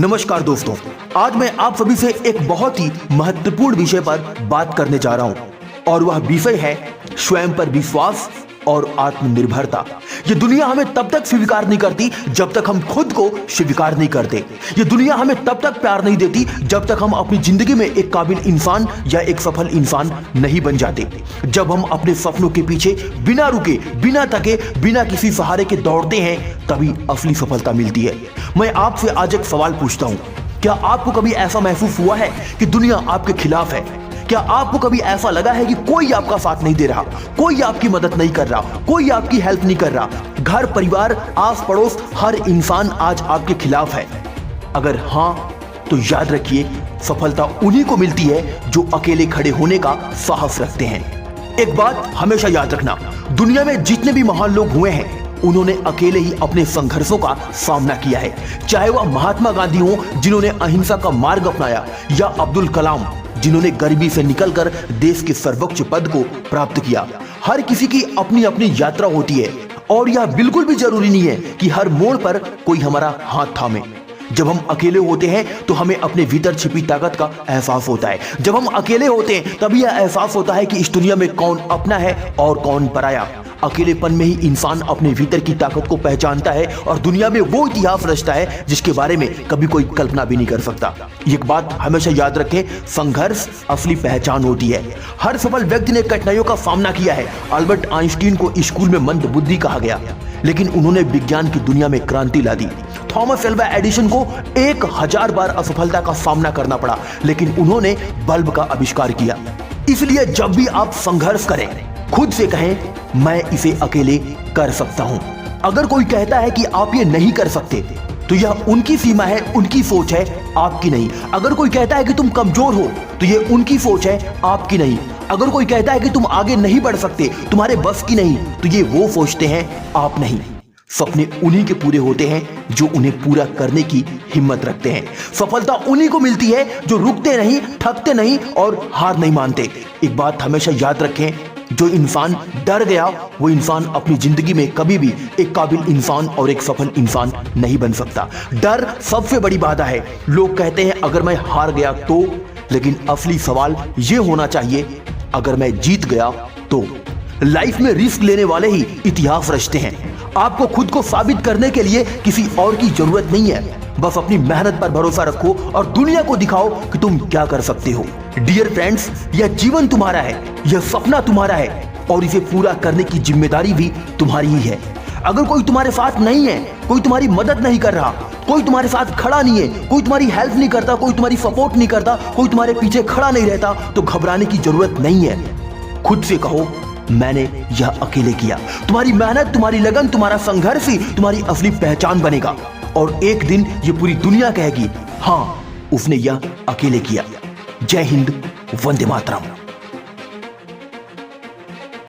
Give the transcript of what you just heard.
नमस्कार दोस्तों, आज मैं आप सभी से एक बहुत ही महत्वपूर्ण विषय पर बात करने जा रहा हूं और वह विषय है स्वयं पर विश्वास और आत्मनिर्भरता। ये दुनिया हमें तब तक स्वीकार नहीं करती जब तक हम खुद को स्वीकार नहीं करते। ये दुनिया हमें तब तक प्यार नहीं देती जब तक हम अपनी जिंदगी में एक काबिल इंसान या एक सफल इंसान नहीं बन जाते। जब हम अपने सपनों के पीछे बिना रुके, बिना थके, बिना किसी सहारे के दौड़ते हैं, तभी असली सफलता मिलती है। मैं आपसे आज एक सवाल पूछता हूं, क्या आपको कभी ऐसा महसूस हुआ है कि दुनिया आपके खिलाफ है? क्या आपको कभी ऐसा लगा है कि कोई आपका साथ नहीं दे रहा, कोई आपकी मदद नहीं कर रहा, कोई आपकी हेल्प नहीं कर रहा? घर, परिवार, आस पड़ोस, हर इंसान आज आपके खिलाफ है। अगर हां, तो याद रखिए, सफलता उन्हीं को मिलती है जो अकेले खड़े होने का साहस रखते हैं। एक बात हमेशा याद रखना, दुनिया में जितने भी महान लोग हुए हैं, उन्होंने अकेले ही अपने संघर्षों का सामना किया है। चाहे वह महात्मा गांधी हो, जिन्होंने अहिंसा का मार्ग अपनाया, या अब्दुल कलाम, जिन्होंने गरीबी से निकलकर देश के सर्वोच्च पद को प्राप्त किया। हर किसी की अपनी अपनी यात्रा होती है और यह बिल्कुल भी जरूरी नहीं है कि हर मोड़ पर कोई हमारा हाथ थामे। जब हम अकेले होते हैं तो हमें अपने भीतर छिपी ताकत का एहसास होता है। जब हम अकेले होते हैं तभी यह एहसास होता है कि इस दुनिया में कौन अपना है और कौन पराया। अकेलेपन में ही इंसान अपने भीतर की ताकत को पहचानता है और दुनिया में वो इतिहास रचता है जिसके बारे में कभी कोई कल्पना भी नहीं कर सकता। एक बात हमेशा याद रखें, संघर्ष असली पहचान होती है। हर सफल व्यक्ति ने कठिनाइयों का सामना किया है। अल्बर्ट आइंस्टीन को स्कूल में मंदबुद्धि कहा गया, लेकिन उन्होंने विज्ञान की दुनिया में क्रांति ला दी। थॉमस एल्वा एडिसन को 1000 बार असफलता का सामना करना पड़ा, लेकिन उन्होंने बल्ब का आविष्कार किया। इसलिए जब भी आप संघर्ष करें, खुद से कहें, मैं इसे अकेले कर सकता हूं। अगर कोई कहता है कि आप ये नहीं कर सकते, तो यह उनकी सीमा है, उनकी सोच है, आपकी नहीं। अगर कोई कहता है कि तुम कमजोर हो, तो ये उनकी सोच है, आपकी नहीं। अगर कोई कहता है कि तुम आगे नहीं बढ़ सकते, तुम्हारे बस की नहीं, तो ये वो सोचते हैं, आप नहीं। सपने उन्हीं के पूरे होते हैं जो उन्हें पूरा करने की हिम्मत रखते हैं। सफलता उन्हीं को मिलती है जो रुकते नहीं, थकते नहीं और हार नहीं मानते। एक बात हमेशा याद रखें, जो इंसान डर गया वो इंसान अपनी जिंदगी में कभी भी एक काबिल इंसान और एक सफल इंसान नहीं बन सकता। डर सबसे बड़ी बाधा है। लोग कहते हैं अगर मैं हार गया तो, लेकिन असली सवाल ये होना चाहिए, अगर मैं जीत गया तो। लाइफ में रिस्क लेने वाले ही इतिहास रचते हैं। आपको खुद को साबित करने के लिए किसी और की जरूरत नहीं है। बस अपनी मेहनत पर भरोसा रखो और दुनिया को दिखाओ कि तुम क्या कर सकते हो। डियर फ्रेंड्स, यह जीवन तुम्हारा है, यह सपना तुम्हारा है और इसे पूरा करने की जिम्मेदारी भी तुम्हारी ही है। अगर कोई तुम्हारे साथ नहीं है, कोई तुम्हारी मदद नहीं कर रहा, कोई तुम्हारे साथ खड़ा नहीं है, कोई तुम्हारी हेल्प नहीं करता, कोई तुम्हारी सपोर्ट नहीं करता, कोई तुम्हारे पीछे खड़ा नहीं रहता, तो घबराने की जरूरत नहीं है। खुद से कहो, मैंने यह अकेले किया। तुम्हारी मेहनत, तुम्हारी लगन, तुम्हारा संघर्ष ही तुम्हारी असली पहचान बनेगा और एक दिन ये पूरी दुनिया कहेगी, हाँ, उसने यह अकेले किया। जय हिंद, वंदे मातरम।